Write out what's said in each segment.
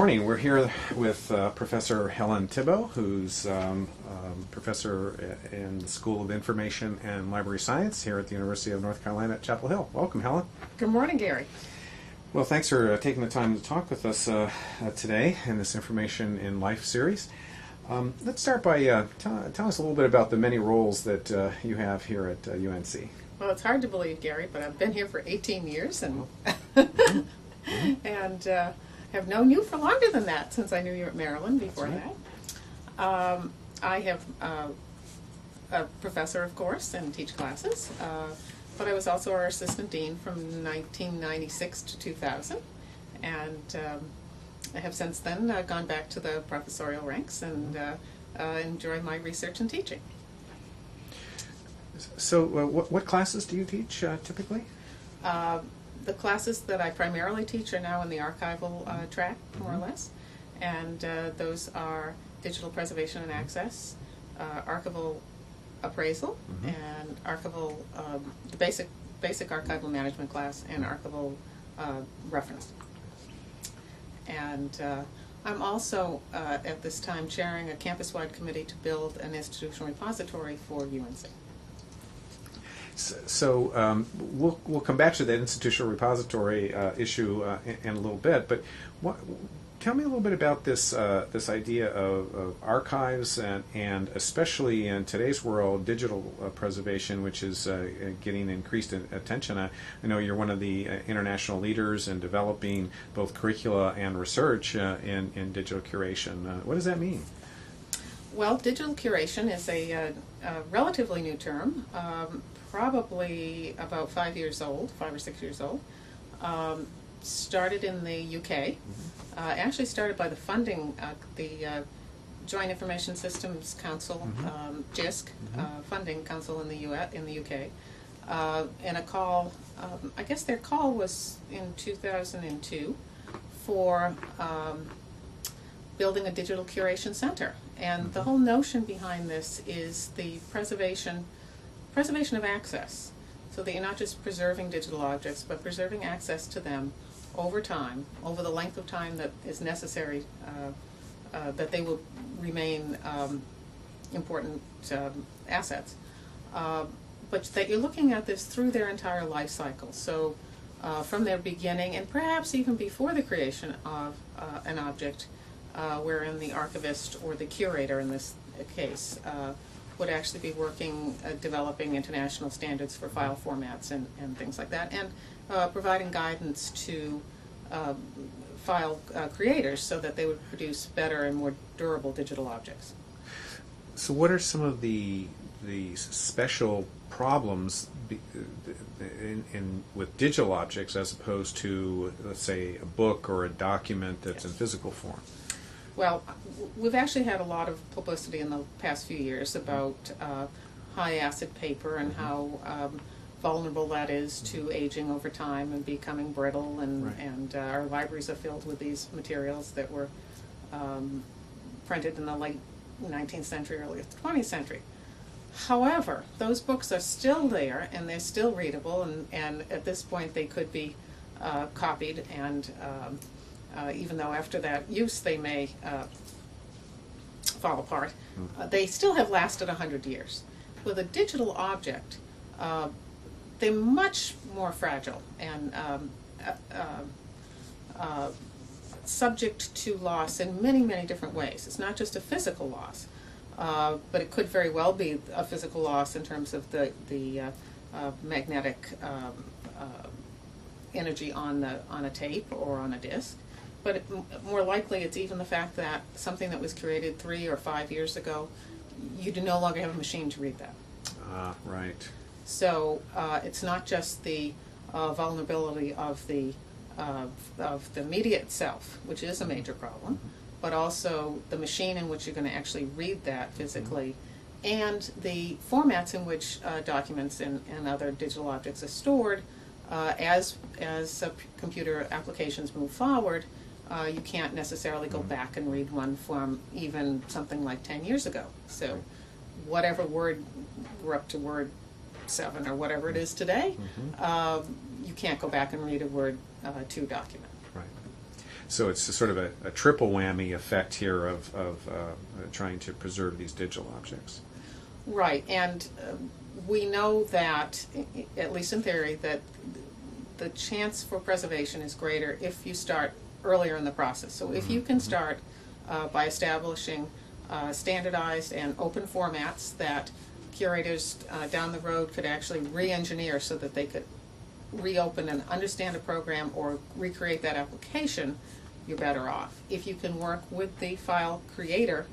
morning. We're here with Professor Helen Tibbo, who's professor in the School of Information and Library Science here at the University of North Carolina at Chapel Hill. Welcome, Helen. Good morning, Gary. Well, thanks for taking the time to talk with us today in this Information in Life series. Let's start by tell us a little bit about the many roles that you have here at UNC. Well, it's hard to believe, Gary, but I've been here for 18 years and and have known you for longer than that, since I knew you at Maryland before that. I have a professor, of course, and teach classes, but I was also our assistant dean from 1996 to 2000, and I have since then gone back to the professorial ranks and enjoy my research and teaching. So what classes do you teach typically? The classes that I primarily teach are now in the archival track, more or less, and those are digital preservation and access, archival appraisal, and archival, the basic archival management class, and archival reference. And I'm also, at this time, chairing a campus-wide committee to build an institutional repository for UNC. So we'll come back to that institutional repository issue in a little bit, but tell me a little bit about this this idea of archives and especially in today's world, digital preservation, which is getting increased attention. I know you're one of the international leaders in developing both curricula and research in digital curation. What does that mean? Well, digital curation is a relatively new term, probably about 5 or 6 years old. Started in the UK. Actually started by the funding, the Joint Information Systems Council, JISC, funding council in the UK, and a call. I guess their call was in 2002 for building a digital curation center. And the whole notion behind this is the preservation of access, so that you're not just preserving digital objects, but preserving access to them over time, over the length of time that is necessary, that they will remain important assets. But that you're looking at this through their entire life cycle. So from their beginning, and perhaps even before the creation of an object, wherein the archivist or the curator in this case would actually be working, developing international standards for file formats and things like that, and providing guidance to file creators so that they would produce better and more durable digital objects. So what are some of the special problems with digital objects as opposed to, let's say, a book or a document that's in physical form? Well, we've actually had a lot of publicity in the past few years about high acid paper and how vulnerable that is to aging over time and becoming brittle, and our libraries are filled with these materials that were printed in the late 19th century, early 20th century. However, those books are still there and they're still readable, and at this point they could be copied, and even though after that use they may fall apart, they still have lasted 100 years. With a digital object, they're much more fragile and subject to loss in many, many different ways. It's not just a physical loss, but it could very well be a physical loss in terms of the magnetic energy on a tape or on a disc. But more likely, it's even the fact that something that was created 3 or 5 years ago, you do no longer have a machine to read that. Right. So it's not just the vulnerability of the media itself, which is a major problem, but also the machine in which you're going to actually read that physically, and the formats in which documents and other digital objects are stored. As computer applications move forward, you can't necessarily go back and read one from even something like 10 years ago. So whatever Word, we're up to Word 7 or whatever it is today, you can't go back and read a Word 2 document. Right. So it's sort of a triple whammy effect here of trying to preserve these digital objects. Right, and we know that, at least in theory, that the chance for preservation is greater if you start earlier in the process. So if you can start by establishing standardized and open formats that curators down the road could actually re-engineer so that they could reopen and understand a program or recreate that application, you're better off. If you can work with the file creator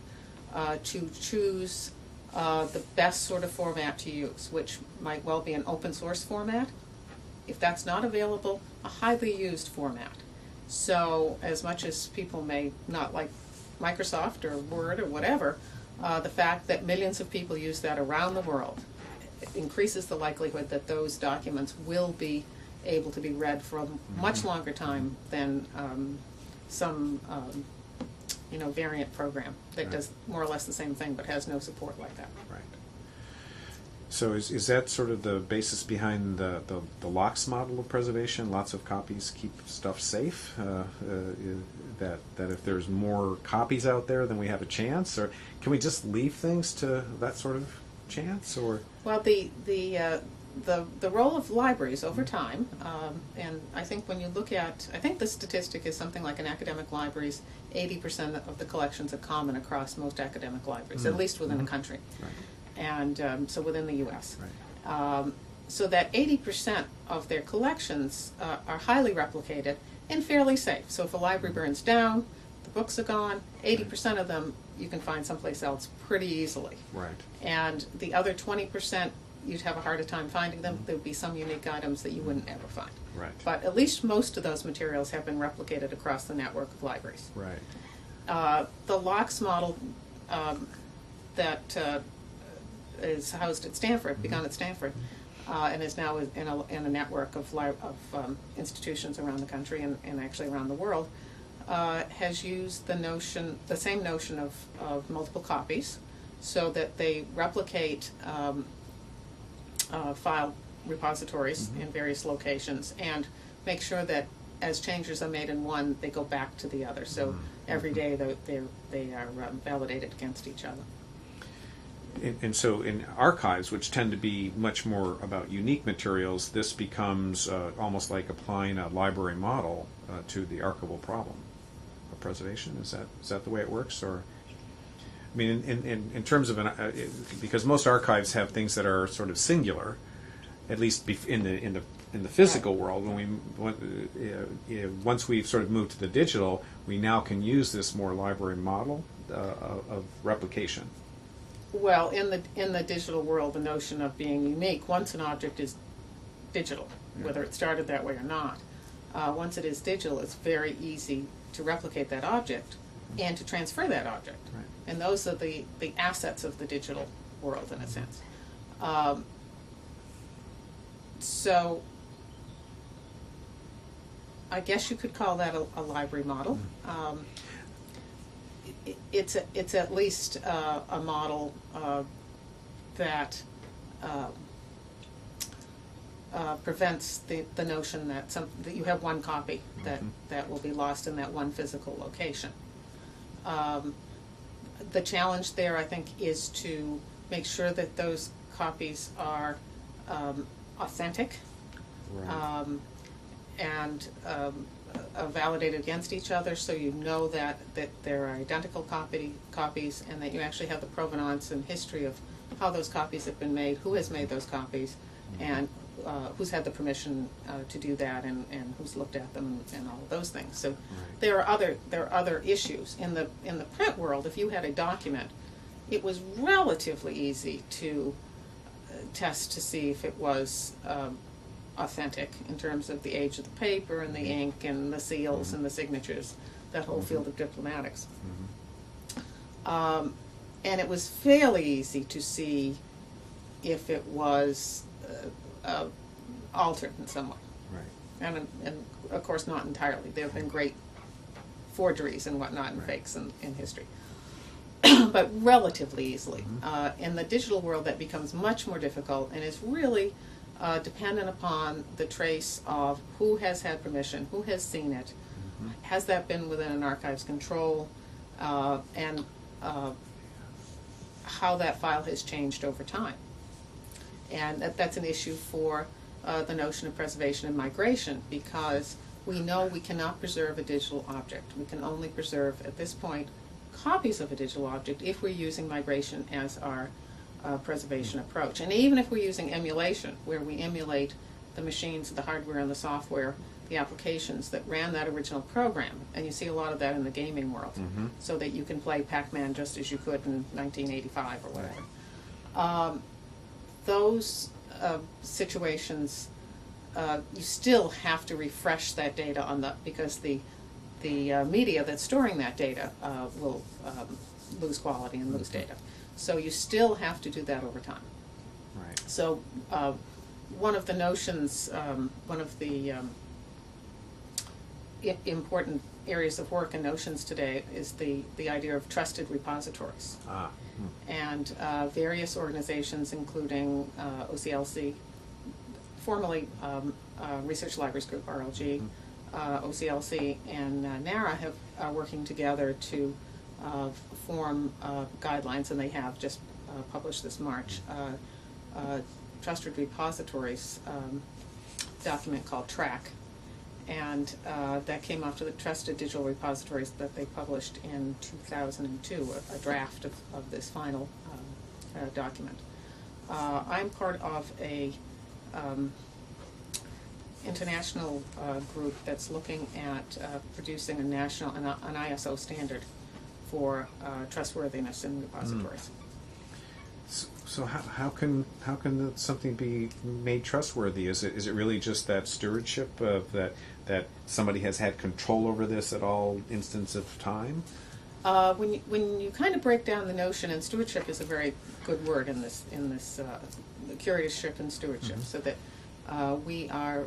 to choose the best sort of format to use, which might well be an open source format. If that's not available, a highly used format. So as much as people may not like Microsoft or Word or whatever, the fact that millions of people use that around the world increases the likelihood that those documents will be able to be read for a much longer time than some variant program that does more or less the same thing but has no support like that. Right. So is that sort of the basis behind the Locs model of preservation? Lots of copies keep stuff safe? That if there's more copies out there, then we have a chance? Or can we just leave things to that sort of chance? Or well, the role of libraries over time, and I think when you look at, I think the statistic is something like in academic libraries, 80% of the collections are common across most academic libraries, at least within a country. Right. And so within the U.S. Right. So that 80% of their collections are highly replicated and fairly safe. So if a library burns down, the books are gone, 80% of them you can find someplace else pretty easily. Right. And the other 20%, you'd have a harder time finding them. There would be some unique items that you wouldn't ever find. Right. But at least most of those materials have been replicated across the network of libraries. Right. The Locs model that is housed at Stanford, begun at Stanford, and is now in a network of institutions around the country and actually around the world, has used the same notion of multiple copies, so that they replicate file repositories in various locations and make sure that as changes are made in one, they go back to the other. So every day they are validated against each other. And so in archives, which tend to be much more about unique materials, this becomes almost like applying a library model to the archival problem of preservation. Is that the way it works? Or I mean, in terms of because most archives have things that are sort of singular, at least in the physical world. Once we've sort of moved to the digital, we now can use this more library model of replication. Well, in the digital world, the notion of being unique, once an object is digital, whether it started that way or not, once it is digital, it's very easy to replicate that object and to transfer that object. Right. And those are the assets of the digital world, in a sense. So I guess you could call that a library model. It's at least a model that prevents the notion that you have one copy that will be lost in that one physical location. The challenge there, I think, is to make sure that those copies are authentic. Right. And validated against each other, so you know that there are identical copies, and that you actually have the provenance and history of how those copies have been made, who has made those copies, and who's had the permission to do that, and who's looked at them, and all of those things. So there are other issues in the print world. If you had a document, it was relatively easy to test to see if it was authentic in terms of the age of the paper and the ink and the seals and the signatures, that whole field of diplomatics. And it was fairly easy to see if it was altered in some way. Right. And of course not entirely. There have been great forgeries and whatnot and fakes in history. But relatively easily. In the digital world, that becomes much more difficult and is really dependent upon the trace of who has had permission, who has seen it, Has that been within an archive's control, and how that file has changed over time. And that's an issue for the notion of preservation and migration, because we know we cannot preserve a digital object. We can only preserve, at this point, copies of a digital object if we're using migration as our preservation approach. And even if we're using emulation, where we emulate the machines, the hardware and the software, the applications that ran that original program, and you see a lot of that in the gaming world, so that you can play Pac-Man just as you could in 1985 or whatever. Those situations, you still have to refresh that data on because the media that's storing that data will lose quality and lose data. So you still have to do that over time. Right. So one of the notions, one of the important areas of work and notions today is the idea of trusted repositories. And various organizations, including OCLC, formerly Research Libraries Group, RLG, OCLC, and NARA are working together to form guidelines, and they have just published this March, Trusted Repositories document called TRACK. And that came after the Trusted Digital Repositories that they published in 2002, a draft of this final document. I'm part of a international group that's looking at producing an ISO standard for trustworthiness in repositories. So how can something be made trustworthy? Is it really just that stewardship of that somebody has had control over this at all instance of time? When you kind of break down the notion, and stewardship is a very good word in this curatorship and stewardship, so that we are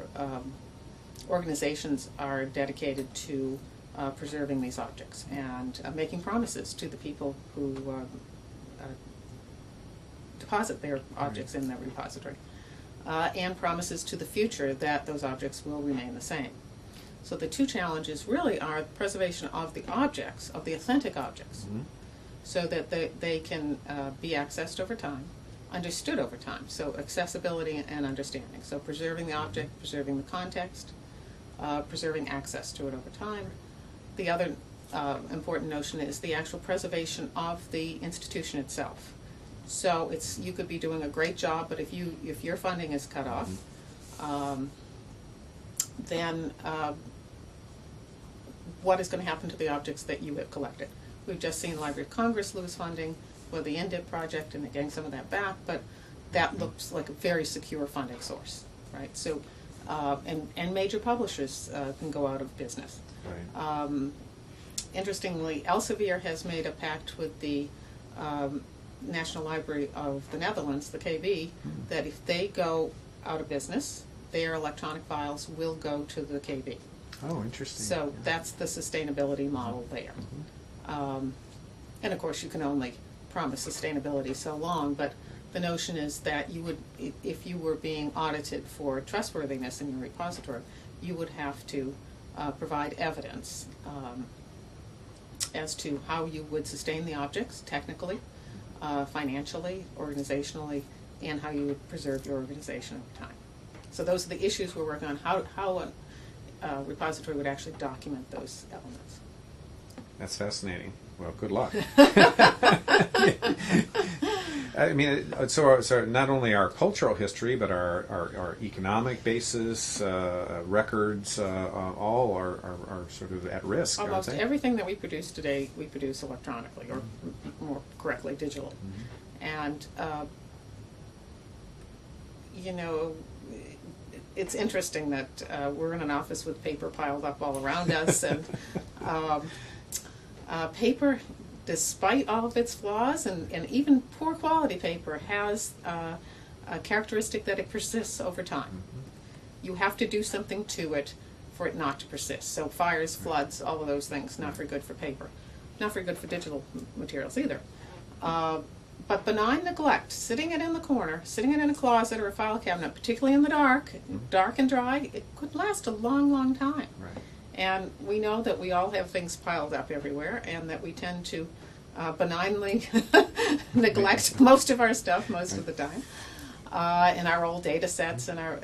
organizations are dedicated to preserving these objects and making promises to the people who deposit their objects in that repository, and promises to the future that those objects will remain the same. So the two challenges really are preservation of the objects, of the authentic objects, so that they can be accessed over time, understood over time, so accessibility and understanding. So preserving the object, preserving the context, preserving access to it over time. The other important notion is the actual preservation of the institution itself. So you could be doing a great job, but if your funding is cut off, then what is going to happen to the objects that you have collected? We've just seen Library of Congress lose funding for the INDIP project, and they're getting some of that back, but that looks like a very secure funding source, right? So, and major publishers can go out of business. Right. Interestingly, Elsevier has made a pact with the National Library of the Netherlands, the KB, that if they go out of business, their electronic files will go to the KB. Oh, interesting. So that's the sustainability model there. And of course, you can only promise sustainability so long, but the notion is that you would, if you were being audited for trustworthiness in your repository, you would have to provide evidence as to how you would sustain the objects technically, financially, organizationally, and how you would preserve your organization over time. So those are the issues we're working on, how a repository would actually document those elements. That's fascinating. Well, good luck. I mean, so not only our cultural history, but our economic basis, records, all are sort of at risk. Almost everything that we produce today, we produce electronically, or more correctly, digitally. And, you know, it's interesting that we're in an office with paper piled up all around us, and paper, despite all of its flaws, and even poor quality paper, has a characteristic that it persists over time. You have to do something to it for it not to persist. So fires, floods, all of those things, not very good for paper. Not very good for digital materials either. But benign neglect, sitting it in the corner, sitting it in a closet or a file cabinet, particularly in the dark, dark and dry, it could last a long, long time. Right. And we know that we all have things piled up everywhere, and that we tend to benignly neglect most of our stuff most of the time. And our old data sets and our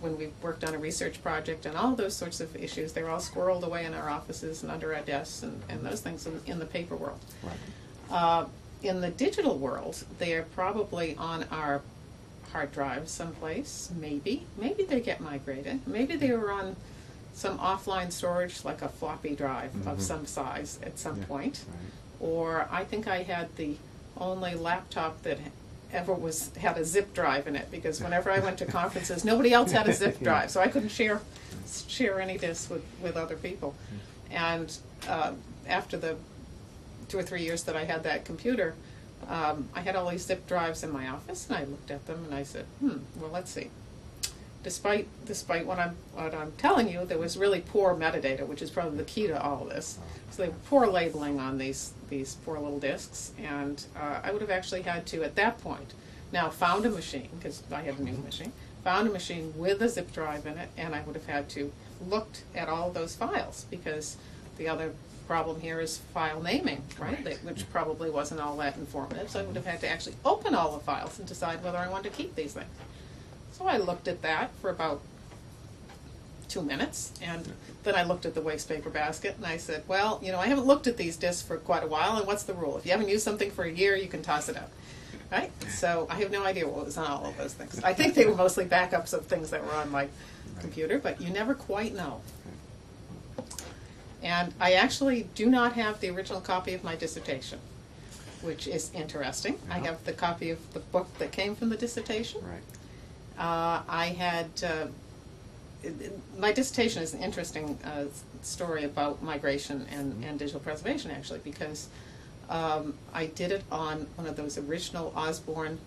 when we worked on a research project and all those sorts of issues, they're all squirreled away in our offices and under our desks and those things in the paper world. Right. In the digital world, they're probably on our hard drives someplace, maybe. Maybe they get migrated. Maybe they were on some offline storage, like a floppy drive of some size at some point. Right. Or I think I had the only laptop that ever had a zip drive in it, because whenever I went to conferences, nobody else had a zip drive, so I couldn't share any disks with other people. And after the 2 or 3 years that I had that computer, I had all these zip drives in my office, and I looked at them and I said, well, let's see. Despite what I'm telling you, there was really poor metadata, which is probably the key to all of this. So they were poor labeling on these poor little disks, and I would have actually had to, at that point, now found a machine, because I had a new machine, found a machine with a zip drive in it, and I would have had to looked at all of those files, because the other problem here is file naming, right? Which probably wasn't all that informative, so I would have had to actually open all the files and decide whether I wanted to keep these things. So I looked at that for about 2 minutes, and then I looked at the waste paper basket, and I said, well, I haven't looked at these disks for quite a while, and what's the rule? If you haven't used something for a year, you can toss it out, right? So I have no idea what was on all of those things. I think they were mostly backups of things that were on my computer, but you never quite know. And I actually do not have the original copy of my dissertation, which is interesting. I have the copy of the book that came from the dissertation. Right. I had, my dissertation is an interesting story about migration and digital preservation, actually, because I did it on one of those original Osborne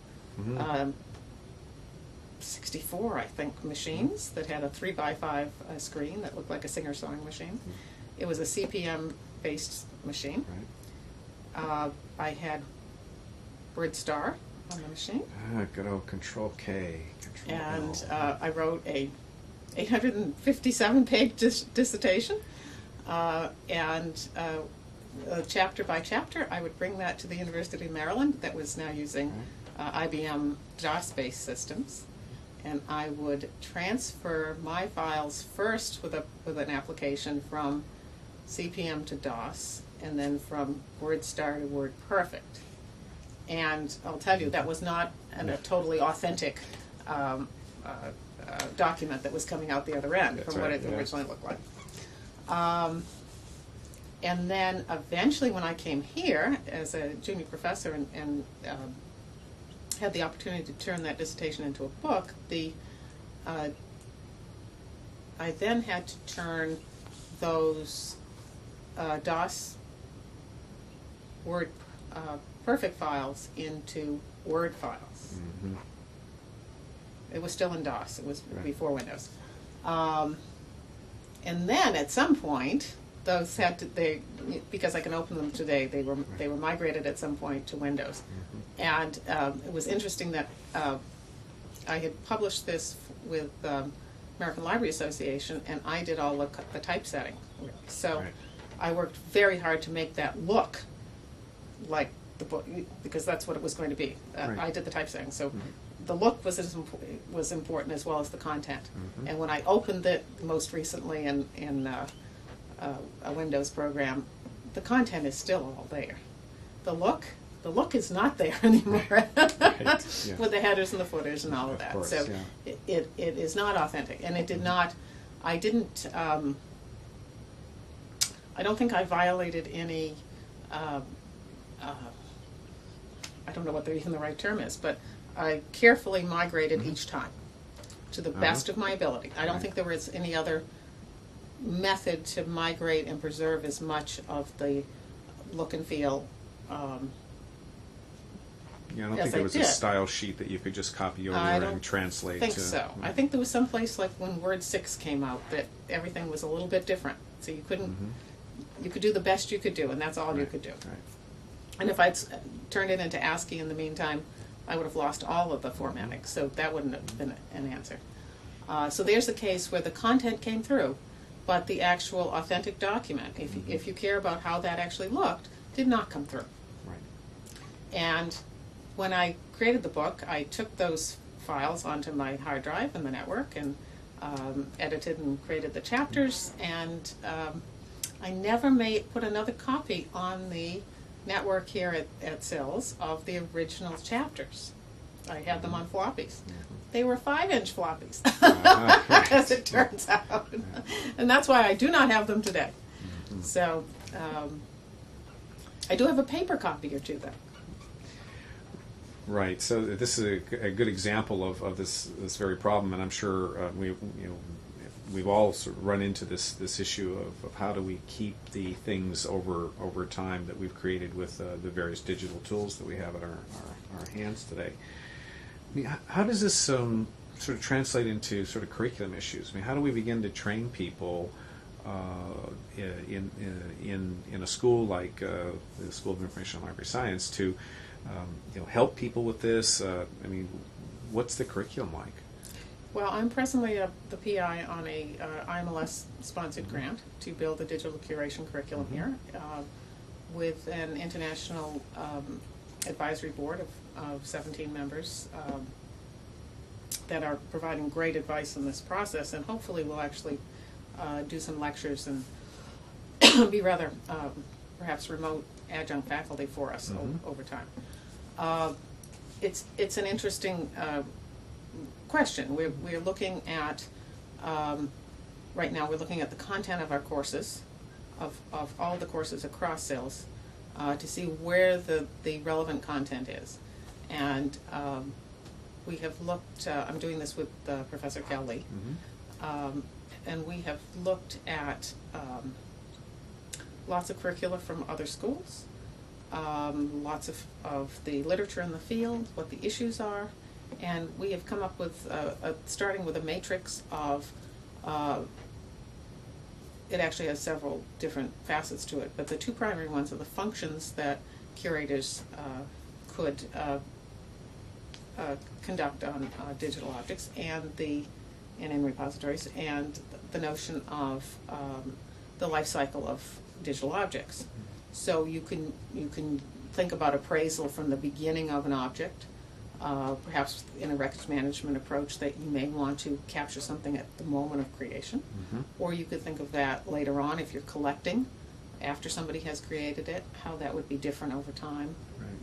64, I think, machines that had a 3x5 screen that looked like a singer-sewing machine. It was a CPM-based machine. Right. I had WordStar on the machine. Good old Control K. And I wrote a 857-page dissertation. And chapter by chapter, I would bring that to the University of Maryland that was now using IBM DOS-based systems. And I would transfer my files first with an application from CPM to DOS, and then from WordStar to WordPerfect. And I'll tell you, that was not a totally authentic document that was coming out the other end from what it originally looked like. And then eventually when I came here as a junior professor and had the opportunity to turn that dissertation into a book, I then had to turn those DOS Word Perfect files into Word files. It was still in DOS. It was before Windows. And then at some point, those had to because I can open them today. They were migrated at some point to Windows. And it was interesting that I had published this with American Library Association, and I did all the typesetting. So I worked very hard to make that look like the book, because that's what it was going to be. I did the typesetting, so the look was important as well as the content. And when I opened it most recently in a Windows program, the content is still all there. The look is not there anymore with the headers and the footers and all of that. Course, so it is not authentic, and it did not. I didn't. I don't think I violated any. I don't know what even the right term is, but I carefully migrated each time to the best of my ability. I don't think there was any other method to migrate and preserve as much of the look and feel. I don't think there was a style sheet that you could just copy over and translate. I think so. I think there was some place like when Word 6 came out that everything was a little bit different. So you couldn't. You could do the best you could do, and that's all you could do. And if I'd turned it into ASCII in the meantime, I would have lost all of the formatting, so that wouldn't have been an answer. So there's the case where the content came through, but the actual authentic document, if you care about how that actually looked, did not come through. Right. And when I created the book, I took those files onto my hard drive in the network and edited and created the chapters, and I never put another copy on the network here at SILS of the original chapters. I had them on floppies. They were 5-inch floppies, as it turns out. And that's why I do not have them today. So I do have a paper copy or two, though. Right. So this is a good example of this very problem, and I'm sure we've all sort of run into this issue of how do we keep the things over time that we've created with the various digital tools that we have at our hands today. I mean, how does this sort of translate into sort of curriculum issues? I mean, how do we begin to train people in a school like the School of Information and Library Science to help people with this? I mean, what's the curriculum like? Well, I'm presently the PI on a IMLS-sponsored grant to build a digital curation curriculum here with an international advisory board of 17 members that are providing great advice in this process, and hopefully we'll actually do some lectures and be rather perhaps remote adjunct faculty for us over time. It's an interesting question. We're looking at right now. We're looking at the content of our courses, of all the courses across SILS, to see where the relevant content is, and we have looked. I'm doing this with Professor Kelly, and we have looked at lots of curricula from other schools, lots of the literature in the field, what the issues are, and we have come up with, starting with a matrix of, it actually has several different facets to it, but the two primary ones are the functions that curators could conduct on digital objects and in repositories, and the notion of the life cycle of digital objects. So you can think about appraisal from the beginning of an object, perhaps in a records management approach that you may want to capture something at the moment of creation, or you could think of that later on if you're collecting after somebody has created it, how that would be different over time,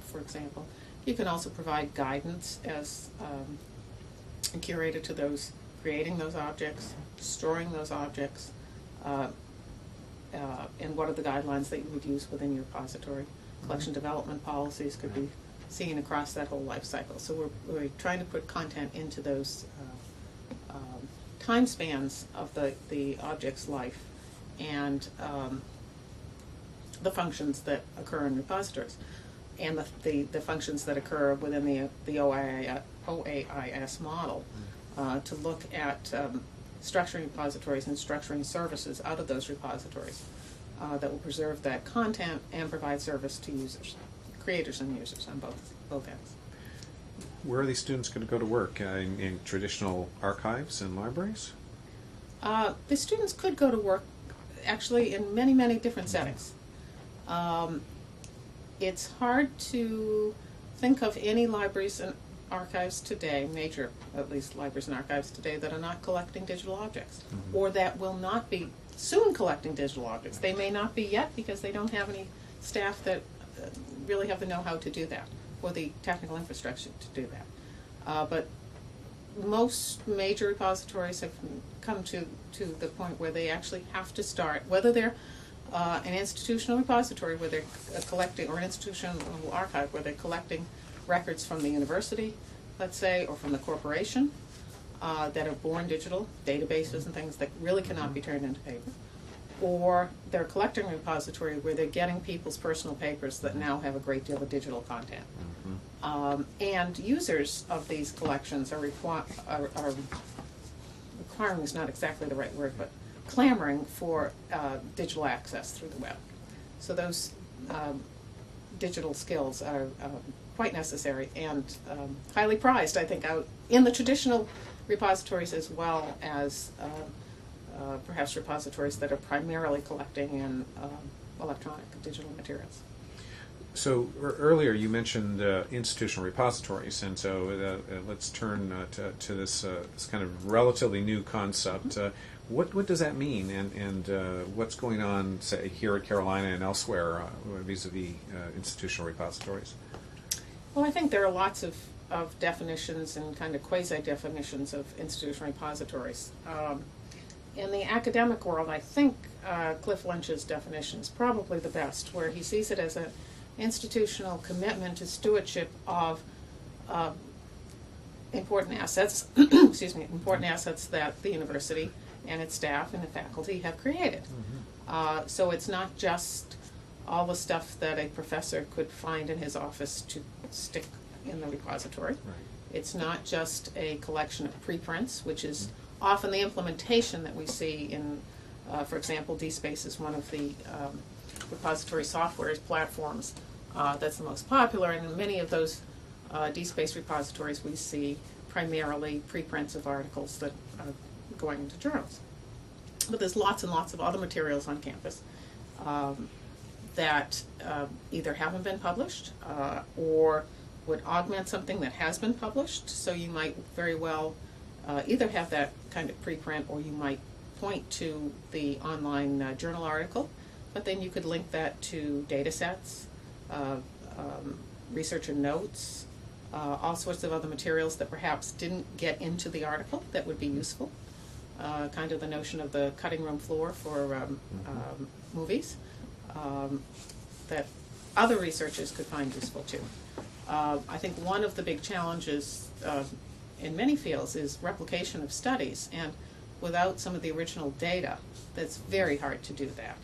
for example. You can also provide guidance as a curator to those creating those objects, storing those objects, and what are the guidelines that you would use within your repository. Collection development policies could be seen across that whole life cycle. So we're trying to put content into those time spans of the object's life and the functions that occur in repositories and the functions that occur within the OAIS model to look at structuring repositories and structuring services out of those repositories that will preserve that content and provide service to users, creators and users on both ends. Where are these students going to go to work? In traditional archives and libraries? The students could go to work actually in many, many different settings. It's hard to think of any libraries and archives today, major at least libraries and archives today, that are not collecting digital objects, or that will not be soon collecting digital objects. They may not be yet because they don't have any staff that really have the know-how to do that, or the technical infrastructure to do that. But most major repositories have come to the point where they actually have to start, whether they're an institutional repository where they're collecting, or an institutional archive where they're collecting records from the university, let's say, or from the corporation that are born digital, databases and things that really cannot be turned into paper, or they're collecting a repository where they're getting people's personal papers that now have a great deal of digital content. And users of these collections are requiring is not exactly the right word, but clamoring for digital access through the web. So those digital skills are quite necessary and highly prized, I think, out in the traditional repositories as well as perhaps repositories that are primarily collecting in electronic digital materials. So earlier you mentioned institutional repositories, and so let's turn to this kind of relatively new concept. What does that mean, and what's going on, say, here at Carolina and elsewhere vis-a-vis institutional repositories? Well, I think there are lots of definitions and kind of quasi-definitions of institutional repositories. In the academic world, I think Cliff Lynch's definition is probably the best, where he sees it as an institutional commitment to stewardship of important assets, excuse me, important assets that the university and its staff and the faculty have created. So it's not just all the stuff that a professor could find in his office to stick in the repository. Right. It's not just a collection of preprints, which is often the implementation that we see in, for example, DSpace is one of the repository software platforms that's the most popular, and in many of those DSpace repositories we see primarily preprints of articles that are going into journals. But there's lots and lots of other materials on campus that either haven't been published or would augment something that has been published. So you might very well either have that kind of preprint, or you might point to the online journal article, but then you could link that to data sets, researcher notes, all sorts of other materials that perhaps didn't get into the article that would be useful. Kind of the notion of the cutting room floor for movies that other researchers could find useful too. I think one of the big challenges in many fields is replication of studies, and without some of the original data, that's very hard to do that.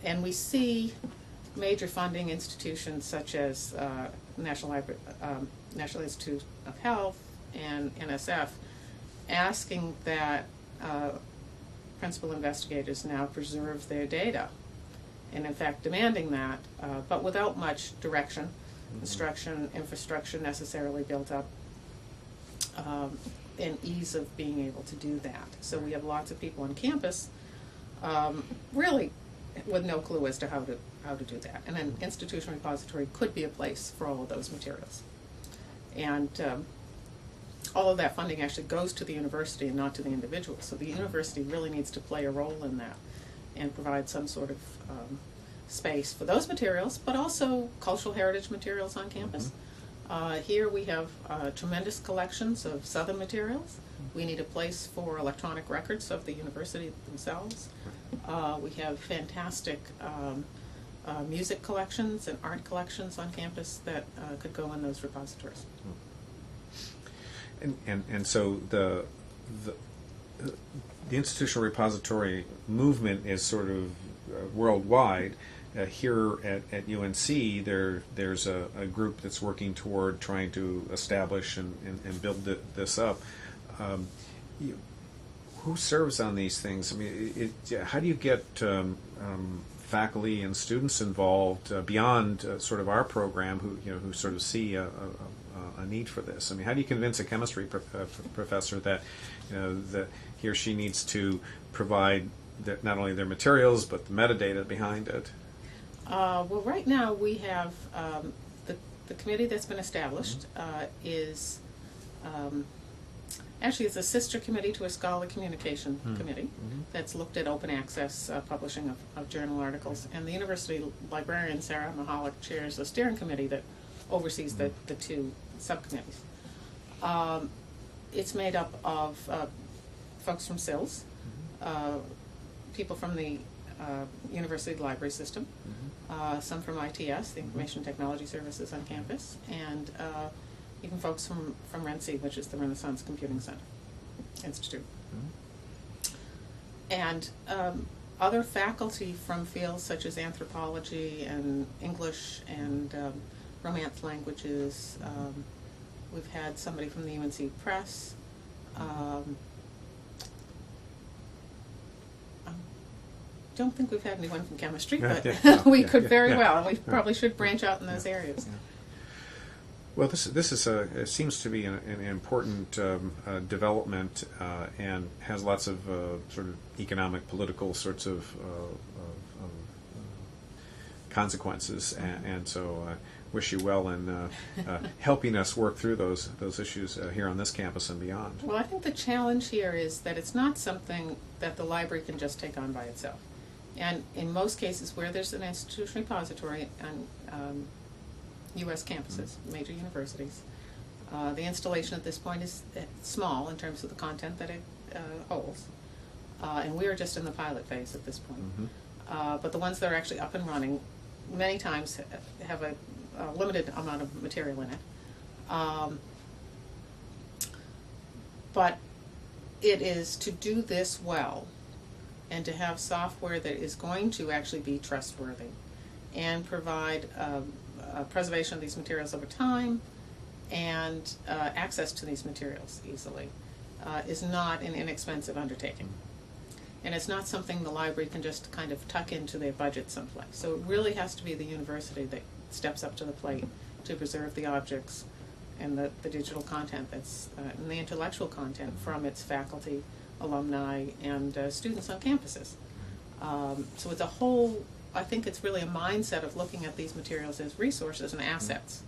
And we see major funding institutions such as National Institute of Health and NSF asking that principal investigators now preserve their data, and in fact demanding that, but without much direction, instruction, infrastructure necessarily built up, and ease of being able to do that. So we have lots of people on campus really with no clue as to how to do that. And an institutional repository could be a place for all of those materials. And all of that funding actually goes to the university and not to the individual. So the university really needs to play a role in that and provide some sort of space for those materials, but also cultural heritage materials on campus. Here we have tremendous collections of Southern materials. We need a place for electronic records of the university themselves. We have fantastic music collections and art collections on campus that could go in those repositories. And so the institutional repository movement is sort of worldwide. Here at UNC, there's a group that's working toward trying to establish and build this up. Who serves on these things? I mean, how do you get faculty and students involved beyond sort of our program, who sort of see a need for this? I mean, how do you convince a chemistry professor that that he or she needs to provide not only their materials but the metadata behind it? Well, right now we have the committee that's been established is actually it's a sister committee to a scholarly communication committee that's looked at open access publishing of journal articles, and the university librarian Sarah Mahalik chairs the steering committee that oversees the two subcommittees. It's made up of folks from SILS, people from the university library system, some from ITS, the Information Technology Services on campus, and even folks from RENC, which is the Renaissance Computing Center Institute. And other faculty from fields such as anthropology and English and Romance languages. We've had somebody from the UNC Press. Don't think we've had anyone from chemistry, but we could very well, and we probably should branch out in those areas. Well, this is it seems to be an important development and has lots of sort of economic, political sorts of consequences, and so wish you well in helping us work through those issues here on this campus and beyond. Well, I think the challenge here is that it's not something that the library can just take on by itself. And in most cases where there's an institutional repository on U.S. campuses, major universities, the installation at this point is small in terms of the content that it holds. And we are just in the pilot phase at this point. Mm-hmm. But the ones that are actually up and running many times have a limited amount of material in it. But it is to do this well and to have software that is going to actually be trustworthy and provide preservation of these materials over time and access to these materials easily is not an inexpensive undertaking. And it's not something the library can just kind of tuck into their budget someplace. So it really has to be the university that steps up to the plate to preserve the objects and the digital content that's and the intellectual content from its faculty, alumni, and students on campuses. So it's a whole, I think it's really a mindset of looking at these materials as resources and assets.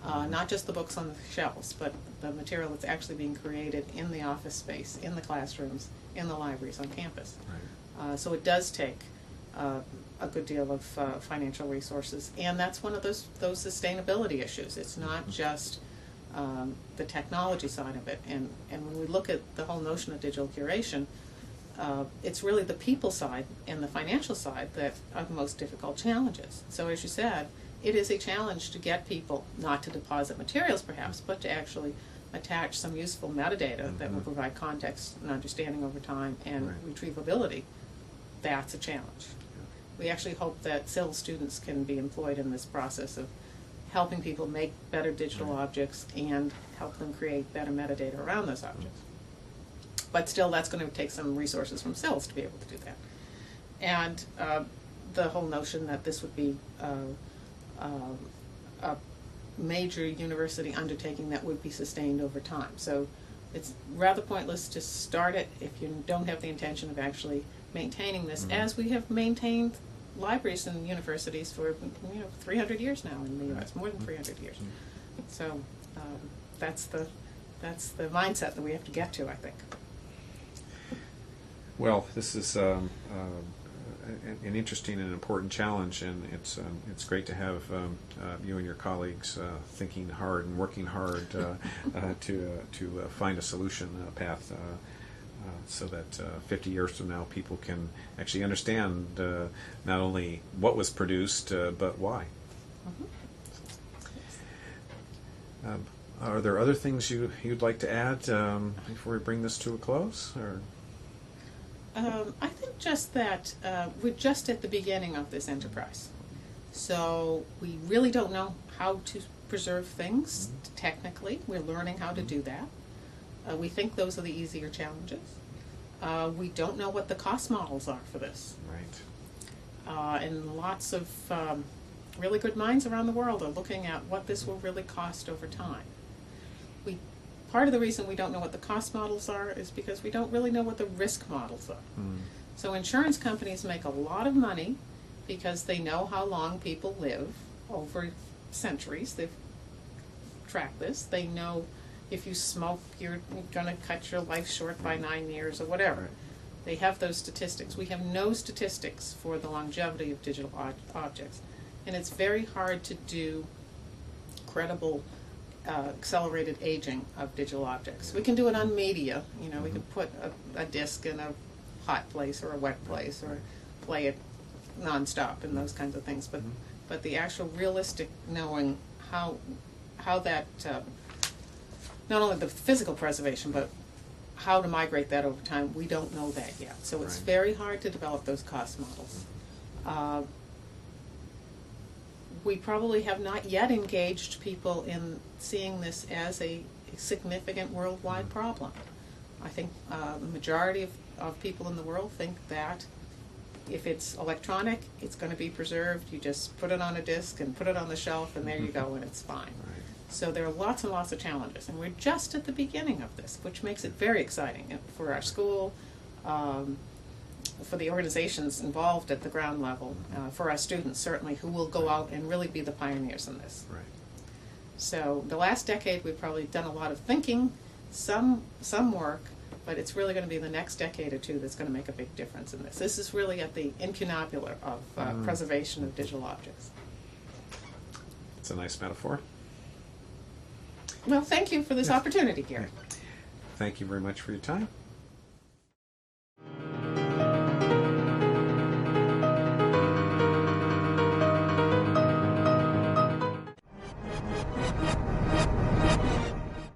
Not just the books on the shelves, but the material that's actually being created in the office space, in the classrooms, in the libraries on campus. Right. So it does take a good deal of financial resources, and that's one of those sustainability issues. It's not just the technology side of it, and when we look at the whole notion of digital curation, it's really the people side and the financial side that are the most difficult challenges. So as you said, it is a challenge to get people not to deposit materials perhaps, but to actually attach some useful metadata that will provide context and understanding over time and retrievability. That's a challenge. We actually hope that SILS students can be employed in this process of helping people make better digital objects and help them create better metadata around those objects. But still, that's going to take some resources from SILS to be able to do that. And the whole notion that this would be a major university undertaking that would be sustained over time. So it's rather pointless to start it if you don't have the intention of actually maintaining this, as we have maintained libraries and universities for 300 years now in the U.S., more than 300 years. So that's the mindset that we have to get to, I think. Well, this is an interesting and important challenge, and it's great to have you and your colleagues thinking hard and working hard to find a solution path so that 50 years from now people can actually understand not only what was produced but why. Are there other things you'd like to add before we bring this to a close? Or? I think just that we're just at the beginning of this enterprise. So we really don't know how to preserve things technically. We're learning how to do that. We think those are the easier challenges. We don't know what the cost models are for this. Right. And lots of really good minds around the world are looking at what this will really cost over time. Part of the reason we don't know what the cost models are is because we don't really know what the risk models are. So insurance companies make a lot of money because they know how long people live over centuries. They've tracked this. They know if you smoke, you're going to cut your life short by 9 years or whatever. Right. They have those statistics. We have no statistics for the longevity of digital objects. And it's very hard to do credible accelerated aging of digital objects. We can do it on media. We can put a disc in a hot place or a wet place or play it nonstop and those kinds of things. But the actual realistic knowing how that not only the physical preservation but how to migrate that over time, we don't know that yet. So it's very hard to develop those cost models. We probably have not yet engaged people in seeing this as a significant worldwide problem. I think the majority of people in the world think that if it's electronic, it's going to be preserved. You just put it on a disk and put it on the shelf, and there you go, and it's fine. So there are lots and lots of challenges, and we're just at the beginning of this, which makes it very exciting for our school, for the organizations involved at the ground level, for our students certainly, who will go out and really be the pioneers in this. Right. So the last decade we've probably done a lot of thinking, some work, but it's really going to be the next decade or two that's going to make a big difference in this. This is really at the incunabula of preservation of digital objects. It's a nice metaphor. Well, thank you for this opportunity, Gary. Thank you very much for your time.